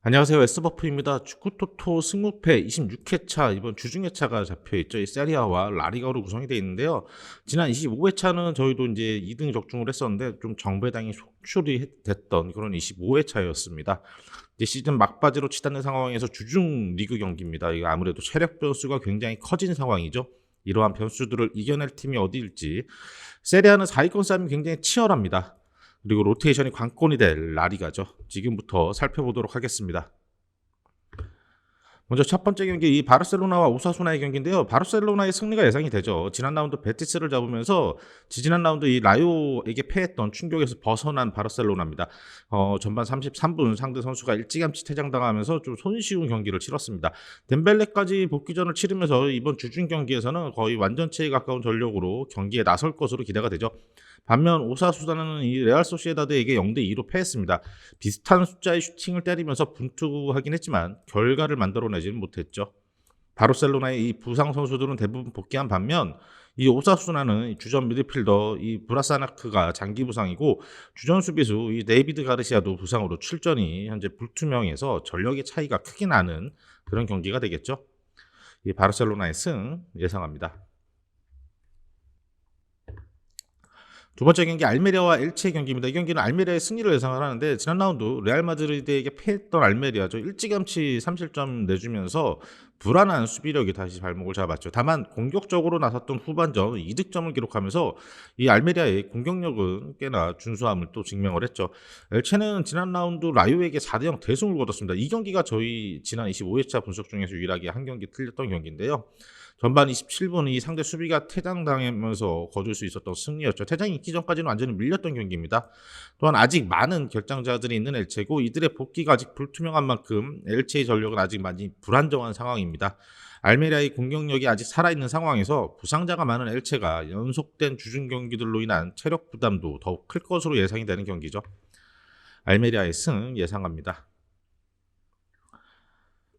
안녕하세요. S버프입니다. 축구토토 승무패 26회차 이번 주중회차가 잡혀있죠. 이 세리아와 라리가로 구성이 되어 있는데요. 지난 25회차는 저희도 이제 2등 적중을 했었는데 좀 정배당이 속출이 됐던 그런 25회차였습니다. 이제 시즌 막바지로 치닫는 상황에서 주중 리그 경기입니다. 이거 아무래도 체력 변수가 굉장히 커진 상황이죠. 이러한 변수들을 이겨낼 팀이 어디일지. 세리아는 4위권 싸움이 굉장히 치열합니다. 그리고 로테이션이 관건이 될 라리가죠. 지금부터 살펴보도록 하겠습니다. 먼저 첫 번째 경기 이 바르셀로나와 오사수나의 경기인데요. 바르셀로나의 승리가 예상이 되죠. 지난 라운드 베티스를 잡으면서 지지난 라운드 이 라요에게 패했던 충격에서 벗어난 바르셀로나입니다. 전반 33분 상대 선수가 일찌감치 퇴장당하면서 좀 손쉬운 경기를 치렀습니다. 덴벨레까지 복귀전을 치르면서 이번 주중 경기에서는 거의 완전체에 가까운 전력으로 경기에 나설 것으로 기대가 되죠. 반면 오사수나는 이 레알 소시에다드에게 0대2로 패했습니다. 비슷한 숫자의 슈팅을 때리면서 분투하긴 했지만 결과를 만들어내지는 못했죠. 바르셀로나의 이 부상 선수들은 대부분 복귀한 반면 이 오사수나는 주전 미드필더 이 브라사나크가 장기 부상이고 주전 수비수 이 데이비드 가르시아도 부상으로 출전이 현재 불투명해서 전력의 차이가 크게 나는 그런 경기가 되겠죠. 이 바르셀로나의 승 예상합니다. 두 번째 경기 알메리아와 엘체의 경기입니다. 이 경기는 알메리아의 승리를 예상을 하는데 지난 라운드 레알 마드리드에게 패했던 알메리아죠. 일찌감치 3실점 내주면서 불안한 수비력이 다시 발목을 잡았죠. 다만 공격적으로 나섰던 후반전 2득점을 기록하면서 이 알메리아의 공격력은 꽤나 준수함을 또 증명을 했죠. 엘체는 지난 라운드 라요에게 4대0 대승을 거뒀습니다. 이 경기가 저희 지난 25회차 분석 중에서 유일하게 한 경기 틀렸던 경기인데요. 전반 27분 이 상대 수비가 퇴장당하면서 거둘 수 있었던 승리였죠. 퇴장이 있기 전까지는 완전히 밀렸던 경기입니다. 또한 아직 많은 결장자들이 있는 엘체고 이들의 복귀가 아직 불투명한 만큼 엘체의 전력은 아직 많이 불안정한 상황입니다. 알메리아의 공격력이 아직 살아있는 상황에서 부상자가 많은 엘체가 연속된 주중 경기들로 인한 체력 부담도 더욱 클 것으로 예상이 되는 경기죠. 알메리아의 승 예상합니다.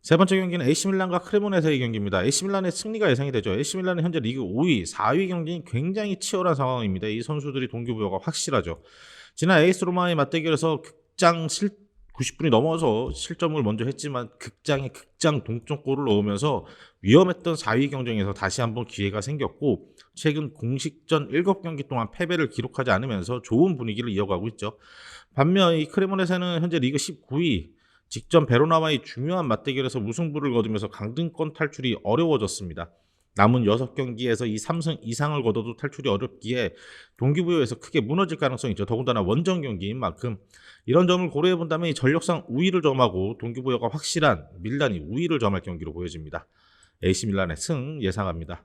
세 번째 경기는 AC밀란과 크레모네세의 경기입니다. AC밀란의 승리가 예상이 되죠. AC밀란은 현재 리그 5위, 4위 경기는 굉장히 치열한 상황입니다. 이 선수들이 동기부여가 확실하죠. 지난 AS 로마의 맞대결에서 90분이 넘어서 실점을 먼저 했지만 극장 동점골을 넣으면서 위험했던 4위 경쟁에서 다시 한번 기회가 생겼고 최근 공식전 7경기 동안 패배를 기록하지 않으면서 좋은 분위기를 이어가고 있죠. 반면 이 크레모네세는 현재 리그 19위, 직전 베로나와의 중요한 맞대결에서 무승부를 거두면서 강등권 탈출이 어려워졌습니다. 남은 6경기에서 이 3승 이상을 거둬도 탈출이 어렵기에 동기부여에서 크게 무너질 가능성이 있죠. 더군다나 원정 경기인 만큼 이런 점을 고려해 본다면 이 전력상 우위를 점하고 동기부여가 확실한 밀란이 우위를 점할 경기로 보여집니다. AC 밀란의 승 예상합니다.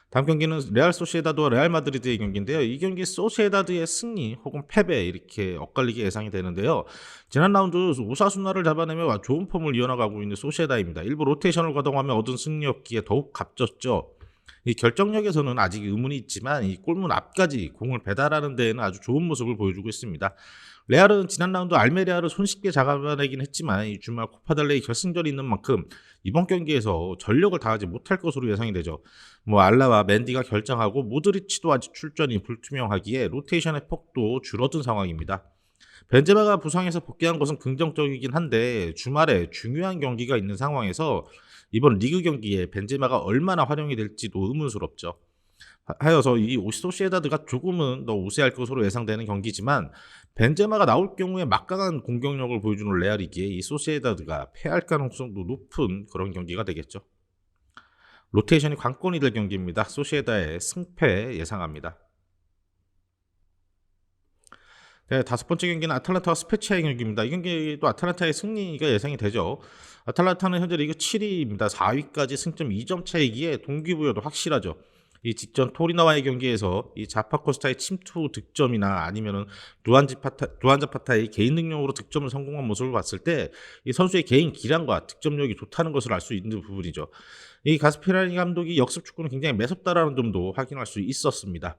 다음 경기는 레알 소시에다드와 레알 마드리드의 경기인데요. 이 경기 소시에다드의 승리 혹은 패배 이렇게 엇갈리게 예상이 되는데요. 지난 라운드 오사수나를 잡아내며 좋은 폼을 이어나가고 있는 소시에다입니다. 일부 로테이션을 거동하며 얻은 승리였기에 더욱 값졌죠. 이 결정력에서는 아직 의문이 있지만 이 골문 앞까지 공을 배달하는 데에는 아주 좋은 모습을 보여주고 있습니다. 레알은 지난 라운드 알메리아를 손쉽게 잡아내긴 했지만 이 주말 코파델레이 결승전이 있는 만큼 이번 경기에서 전력을 다하지 못할 것으로 예상이 되죠. 알라와 맨디가 결장하고 모드리치도 아직 출전이 불투명하기에 로테이션의 폭도 줄어든 상황입니다. 벤제마가 부상해서 복귀한 것은 긍정적이긴 한데 주말에 중요한 경기가 있는 상황에서 이번 리그 경기에 벤제마가 얼마나 활용이 될지도 의문스럽죠. 하여서 이 소시에다드가 조금은 더 우세할 것으로 예상되는 경기지만 벤제마가 나올 경우에 막강한 공격력을 보여주는 레알이기에 이 소시에다드가 패할 가능성도 높은 그런 경기가 되겠죠. 로테이션이 관건이 될 경기입니다. 소시에다의 승패 예상합니다. 네, 다섯 번째 경기는 아탈란타와 스페치아의 경기입니다. 이 경기도 아탈란타의 승리가 예상이 되죠. 아탈란타는 현재 리그 7위입니다. 4위까지 승점 2점 차이기에 동기부여도 확실하죠. 이 직전 토리나와의 경기에서 이 자파코스타의 침투 득점이나 아니면은 두안자파타의 개인 능력으로 득점을 성공한 모습을 봤을 때 이 선수의 개인 기량과 득점력이 좋다는 것을 알 수 있는 부분이죠. 이 가스페라니 감독이 역습 축구는 굉장히 매섭다라는 점도 확인할 수 있었습니다.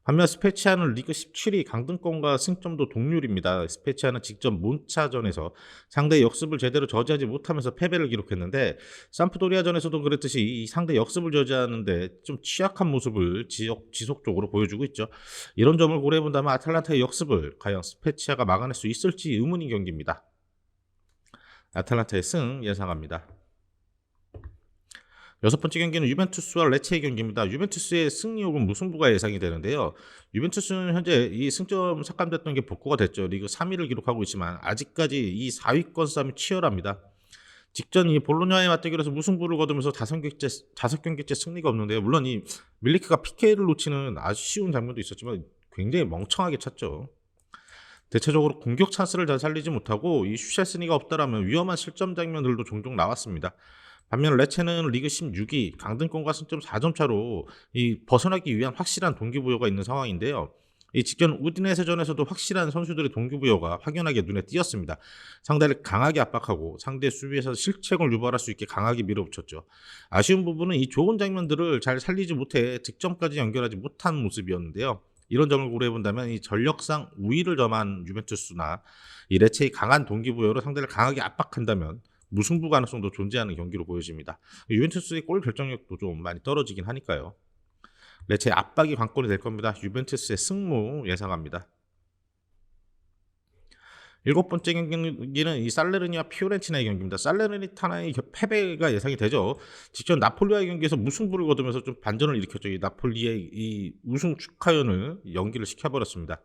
반면 스페치아는 리그 17위 강등권과 승점도 동률입니다. 스페치아는 직접 몬차전에서 상대의 역습을 제대로 저지하지 못하면서 패배를 기록했는데 삼프도리아전에서도 그랬듯이 이 상대 역습을 저지하는데 좀 취약한 모습을 지속적으로 보여주고 있죠. 이런 점을 고려해본다면 아탈란타의 역습을 과연 스페치아가 막아낼 수 있을지 의문인 경기입니다. 아탈란타의 승 예상합니다. 여섯 번째 경기는 유벤투스와 레체의 경기입니다. 유벤투스의 승리 혹은 무승부가 예상이 되는데요. 유벤투스는 현재 이 승점 삭감됐던 게 복구가 됐죠. 리그 3위를 기록하고 있지만 아직까지 이 4위권 싸움이 치열합니다. 직전 이 볼로냐의 맞대결에서 무승부를 거두면서 5경기째 승리가 없는데요. 물론 이 밀리크가 PK를 놓치는 아쉬운 장면도 있었지만 굉장히 멍청하게 찼죠. 대체적으로 공격 찬스를 잘 살리지 못하고 이 슈체스니가 없다라면 위험한 실점 장면들도 종종 나왔습니다. 반면 레체는 리그 16위 강등권과 승점 4점 차로 이 벗어나기 위한 확실한 동기부여가 있는 상황인데요. 이 직전 우디네세전에서도 확실한 선수들의 동기부여가 확연하게 눈에 띄었습니다. 상대를 강하게 압박하고 상대 수비에서 실책을 유발할 수 있게 강하게 밀어붙였죠. 아쉬운 부분은 이 좋은 장면들을 잘 살리지 못해 득점까지 연결하지 못한 모습이었는데요. 이런 점을 고려해본다면 이 전력상 우위를 점한 유벤투스나 이 레체의 강한 동기부여로 상대를 강하게 압박한다면 무승부 가능성도 존재하는 경기로 보여집니다. 유벤투스의 골 결정력도 좀 많이 떨어지긴 하니까요. 레체의 압박이 관건이 될 겁니다. 유벤투스의 승무 예상합니다. 일곱 번째 경기는 이 살레르니와 피오렌티나의 경기입니다. 살레르니타나의 패배가 예상이 되죠. 직전 나폴리와의 경기에서 무승부를 거두면서 좀 반전을 일으켰죠. 이 나폴리의 이 우승 축하연을 연기를 시켜버렸습니다.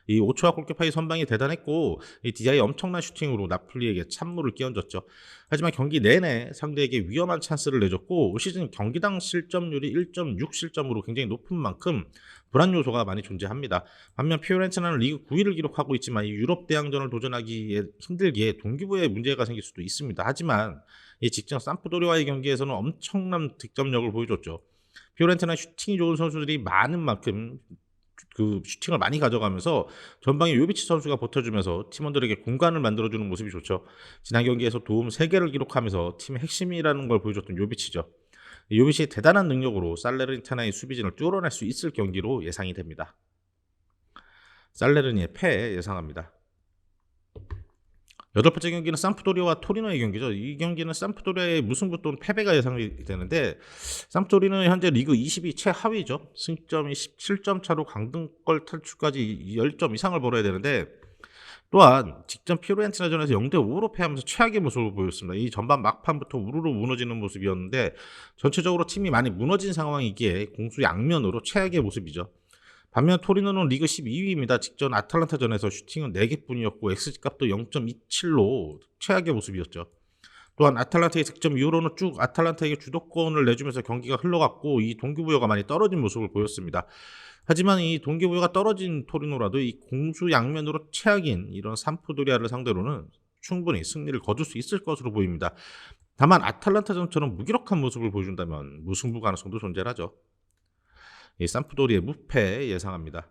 이 오초아 골키퍼의 선방이 대단했고 이 디아의 엄청난 슈팅으로 나폴리에게 찬물을 끼얹었죠. 하지만 경기 내내 상대에게 위험한 찬스를 내줬고 올 시즌 경기당 실점률이 1.6 실점으로 굉장히 높은 만큼 불안 요소가 많이 존재합니다. 반면 피오렌티나는 리그 9위를 기록하고 있지만 이 유럽 대항전을 도전하기에 힘들기에 동기부여에 문제가 생길 수도 있습니다. 하지만 이 직전 삼프도리와의 경기에서는 엄청난 득점력을 보여줬죠. 피오렌티나 슈팅이 좋은 선수들이 많은 만큼 그 슈팅을 많이 가져가면서 전방에 요비치 선수가 버텨주면서 팀원들에게 공간을 만들어주는 모습이 좋죠. 지난 경기에서 도움 3개를 기록하면서 팀의 핵심이라는 걸 보여줬던 요비치죠. 요비치의 대단한 능력으로 살레르니타나의 수비진을 뚫어낼 수 있을 경기로 예상이 됩니다. 살레르니의 패 예상합니다. 여덟 번째 경기는 삼프도리아와 토리노의 경기죠. 이 경기는 삼프도리아의 무승부 또는 패배가 예상이 되는데 삼프도리는 현재 리그 20위 최하위죠. 승점이 17점 차로 강등권 탈출까지 10점 이상을 벌어야 되는데 또한 직전 피오렌티나전에서 0대5로 패하면서 최악의 모습을 보였습니다. 이 전반 막판부터 우르르 무너지는 모습이었는데 전체적으로 팀이 많이 무너진 상황이기에 공수양면으로 최악의 모습이죠. 반면 토리노는 리그 12위입니다. 직전 아탈란타전에서 슈팅은 4개뿐이었고 XG값도 0.27로 최악의 모습이었죠. 또한 아탈란타의 득점 이후로는 쭉 아탈란타에게 주도권을 내주면서 경기가 흘러갔고 이 동기부여가 많이 떨어진 모습을 보였습니다. 하지만 이 동기부여가 떨어진 토리노라도 이 공수양면으로 최악인 이런 삼프도리아를 상대로는 충분히 승리를 거둘 수 있을 것으로 보입니다. 다만 아탈란타전처럼 무기력한 모습을 보여준다면 무승부 가능성도 존재하죠. 이 삼프도리의 무패 예상합니다.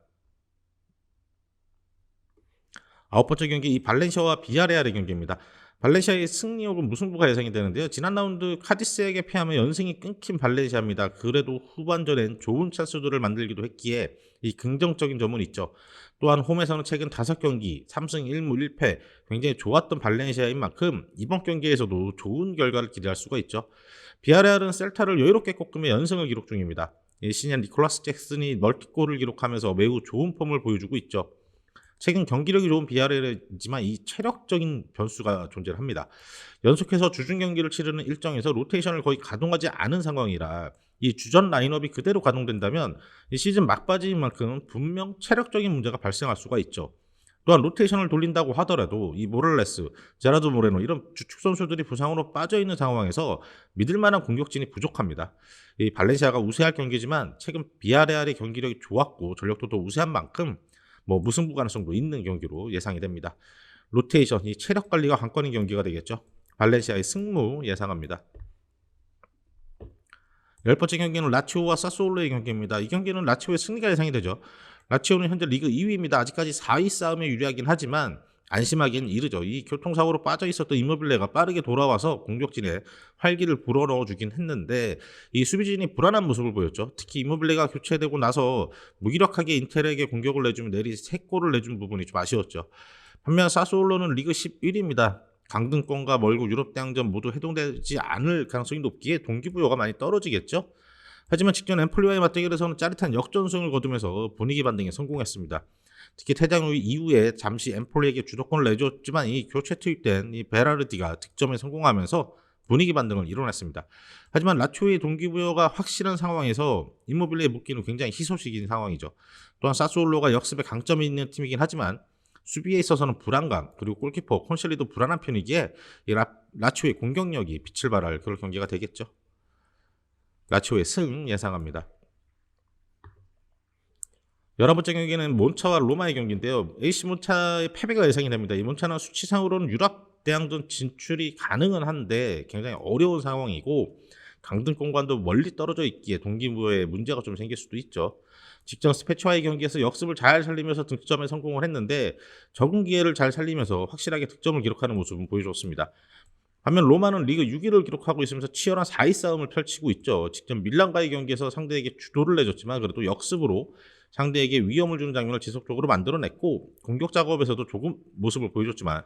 아홉 번째 경기 이 발렌시아와 비아레알의 경기입니다. 발렌시아의 승리 혹은 무승부가 예상이 되는데요. 지난 라운드 카디스에게 패하며 연승이 끊긴 발렌시아입니다. 그래도 후반전엔 좋은 찬스들을 만들기도 했기에 이 긍정적인 점은 있죠. 또한 홈에서는 최근 5경기 3승 1무 1패 굉장히 좋았던 발렌시아인 만큼 이번 경기에서도 좋은 결과를 기대할 수가 있죠. 비아레알은 셀타를 여유롭게 꺾으며 연승을 기록 중입니다. 신인 니콜라스 잭슨이 멀티골을 기록하면서 매우 좋은 폼을 보여주고 있죠. 최근 경기력이 좋은 비아레알이지만 이 체력적인 변수가 존재합니다. 연속해서 주중 경기를 치르는 일정에서 로테이션을 거의 가동하지 않은 상황이라 이 주전 라인업이 그대로 가동된다면 이 시즌 막바지인 만큼 분명 체력적인 문제가 발생할 수가 있죠. 또한 로테이션을 돌린다고 하더라도 이 모랄레스, 제라드 모레노 이런 주축 선수들이 부상으로 빠져있는 상황에서 믿을만한 공격진이 부족합니다. 이 발렌시아가 우세할 경기지만 최근 비아레알의 경기력이 좋았고 전력도 더 우세한 만큼 무승부 가능성도 있는 경기로 예상이 됩니다. 로테이션, 이 체력 관리가 관건인 경기가 되겠죠. 발렌시아의 승무 예상합니다. 열 번째 경기는 라치오와 사스올로의 경기입니다. 이 경기는 라치오의 승리가 예상이 되죠. 라치오는 현재 리그 2위입니다. 아직까지 4위 싸움에 유리하긴 하지만 안심하기엔 이르죠. 이 교통사고로 빠져 있었던 이모빌레가 빠르게 돌아와서 공격진에 활기를 불어넣어주긴 했는데 이 수비진이 불안한 모습을 보였죠. 특히 이모빌레가 교체되고 나서 무기력하게 인텔에게 공격을 내주며 내리 3골을 내준 부분이 좀 아쉬웠죠. 반면 사스올로는 리그 11위입니다. 강등권과 멀고 유럽 대항전 모두 해동되지 않을 가능성이 높기에 동기부여가 많이 떨어지겠죠. 하지만 직전 엠폴리와의 맞대결에서는 짜릿한 역전승을 거두면서 분위기 반등에 성공했습니다. 특히 퇴장 이후에 잠시 엠폴리에게 주도권을 내줬지만 이 교체 투입된 이 베라르디가 득점에 성공하면서 분위기 반등을 이뤄냈습니다. 하지만 라초의 동기부여가 확실한 상황에서 임모빌레에 묶이는 굉장히 희소식인 상황이죠. 또한 사스올로가 역습에 강점이 있는 팀이긴 하지만 수비에 있어서는 불안감, 그리고 골키퍼 콘실리도 불안한 편이기에 이 라치오의 공격력이 빛을 발할 그런 경기가 되겠죠. 라치오의 승 예상합니다. 11번째 경기는 몬차와 로마의 경기인데요. AC 몬차의 패배가 예상이 됩니다. 이 몬차는 수치상으로는 유럽 대항전 진출이 가능은 한데 굉장히 어려운 상황이고 강등권과도 멀리 떨어져 있기에 동기부여에 문제가 좀 생길 수도 있죠. 직전 스페츠와의 경기에서 역습을 잘 살리면서 득점에 성공을 했는데 적은 기회를 잘 살리면서 확실하게 득점을 기록하는 모습은 보여줬습니다. 반면 로마는 리그 6위를 기록하고 있으면서 치열한 4위 싸움을 펼치고 있죠. 직전 밀란과의 경기에서 상대에게 주도를 내줬지만 그래도 역습으로 상대에게 위험을 주는 장면을 지속적으로 만들어냈고 공격 작업에서도 조금 모습을 보여줬지만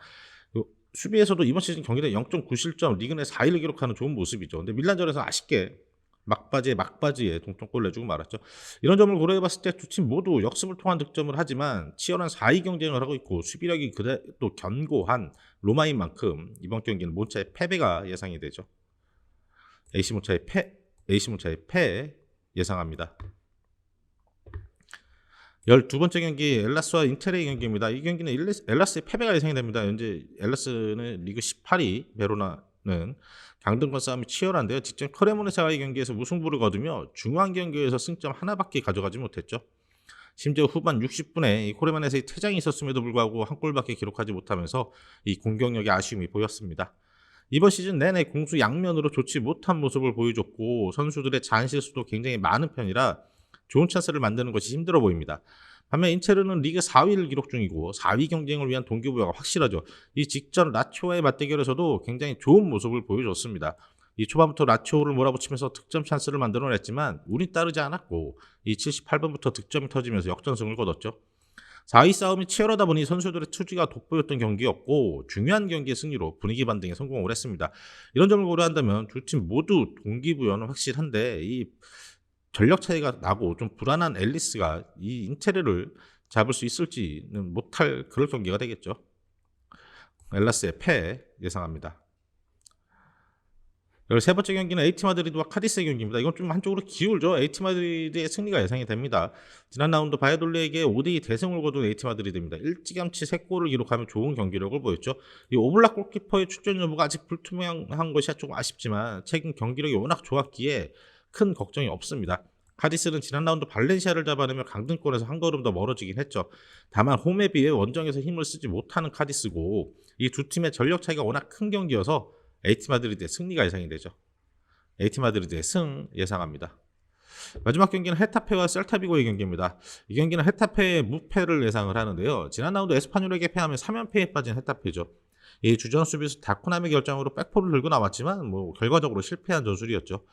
수비에서도 이번 시즌 경기대 0.9실점 리그 내 4위를 기록하는 좋은 모습이죠. 근데 밀란전에서 아쉽게 막바지에 동점골 내주고 말았죠. 이런 점을 고려해봤을 때 두 팀 모두 역습을 통한 득점을 하지만 치열한 4위 경쟁을 하고 있고 수비력이 그래도 견고한 로마인 만큼 이번 경기는 몬차의 패배가 예상이 되죠. AC 몬차의 패 예상합니다. 12번째 경기 엘라스와 인테르의 경기입니다. 이 경기는 엘라스의 패배가 예상이 됩니다. 현재 엘라스는 리그 18위, 베로나는 강등권 싸움이 치열한데요. 직전 크레모네사와의 경기에서 무승부를 거두며 중요한 경기에서 승점 하나밖에 가져가지 못했죠. 심지어 후반 60분에 이 코레모네사의 퇴장이 있었음에도 불구하고 한 골밖에 기록하지 못하면서 이 공격력의 아쉬움이 보였습니다. 이번 시즌 내내 공수 양면으로 좋지 못한 모습을 보여줬고 선수들의 잔실수도 굉장히 많은 편이라 좋은 찬스를 만드는 것이 힘들어 보입니다. 반면 인체르는 리그 4위를 기록 중이고 4위 경쟁을 위한 동기부여가 확실하죠. 이 직전 라치오와의 맞대결에서도 굉장히 좋은 모습을 보여줬습니다. 이 초반부터 라치오를 몰아붙이면서 득점 찬스를 만들어냈지만 운이 따르지 않았고 이 78분부터 득점이 터지면서 역전승을 거뒀죠. 4위 싸움이 치열하다 보니 선수들의 투지가 돋보였던 경기였고 중요한 경기의 승리로 분위기 반등에 성공을 했습니다. 이런 점을 고려한다면 두 팀 모두 동기부여는 확실한데 이 전력 차이가 나고 좀 불안한 앨리스가 이 인테르를 잡을 수 있을지는 못할 그럴 경기가 되겠죠. 엘라스의 패 예상합니다. 13번째 경기는 에이티 마드리드와 카디스의 경기입니다. 이건 좀 한쪽으로 기울죠. 에이티 마드리드의 승리가 예상이 됩니다. 지난 라운드 바이아돌리에게 5대2 대승을 거둔 에이티 마드리드입니다. 일찌감치 3골을 기록하며 좋은 경기력을 보였죠. 이 오블락 골키퍼의 출전 여부가 아직 불투명한 것이 조금 아쉽지만 최근 경기력이 워낙 좋았기에 큰 걱정이 없습니다. 카디스는 지난 라운드 발렌시아를 잡아내며 강등권에서 한 걸음 더 멀어지긴 했죠. 다만 홈에 비해 원정에서 힘을 쓰지 못하는 카디스고 이 두 팀의 전력 차이가 워낙 큰 경기여서 에이티 마드리드의 승리가 예상이 되죠. 에이티 마드리드의 승 예상합니다. 마지막 경기는 헤타페와 셀타비고의 경기입니다. 이 경기는 헤타페의 무패를 예상을 하는데요. 지난 라운드 에스파뇰에게 패하며 3연패에 빠진 헤타페죠. 이 주전 수비수 다쿠남의 결정으로 백포를 들고 나왔지만 결과적으로 실패한 전술이었죠.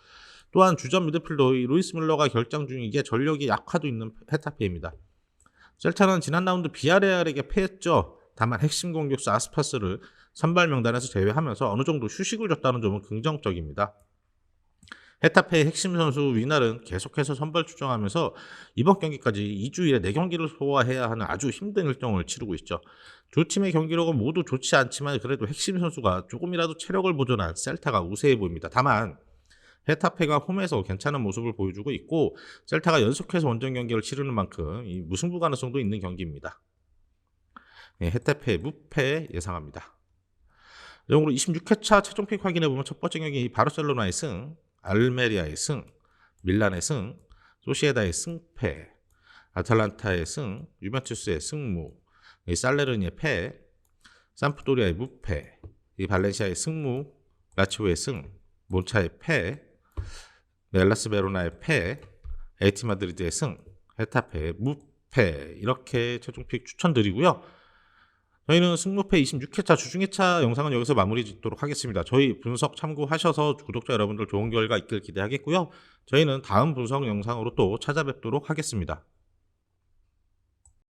또한 주전 미드필더 루이스 밀러가 결장 중이기에 전력이 약화도 있는 헤타페입니다. 셀타는 지난 라운드 비아레알에게 패했죠. 다만 핵심 공격수 아스파스를 선발 명단에서 제외하면서 어느 정도 휴식을 줬다는 점은 긍정적입니다. 헤타페의 핵심 선수 위날은 계속해서 선발 출정하면서 이번 경기까지 2주일에 4경기를 소화해야 하는 아주 힘든 일정을 치르고 있죠. 두 팀의 경기력은 모두 좋지 않지만 그래도 핵심 선수가 조금이라도 체력을 보존한 셀타가 우세해 보입니다. 다만 헤타페가 홈에서 괜찮은 모습을 보여주고 있고 셀타가 연속해서 원정 경기를 치르는 만큼 이 무승부 가능성도 있는 경기입니다. 네, 헤타페 무패 예상합니다. 영으로 26회차 최종 픽 확인해보면 첫 번째 경기 바르셀로나의 승, 알메리아의 승, 밀란의 승, 소시에다의 승패, 아탈란타의 승, 유벤투스의 승무, 살레르니의 패, 삼프도리아의 무패, 발렌시아의 승무, 라치오의 승, 몬차의 패, 엘라스 베로나의 패, 에이티 마드리드의 승, 헤타페의 무패 이렇게 최종 픽 추천드리고요. 저희는 승무패 26회차 주중회차 영상은 여기서 마무리 짓도록 하겠습니다. 저희 분석 참고하셔서 구독자 여러분들 좋은 결과 있길 기대하겠고요. 저희는 다음 분석 영상으로 또 찾아뵙도록 하겠습니다.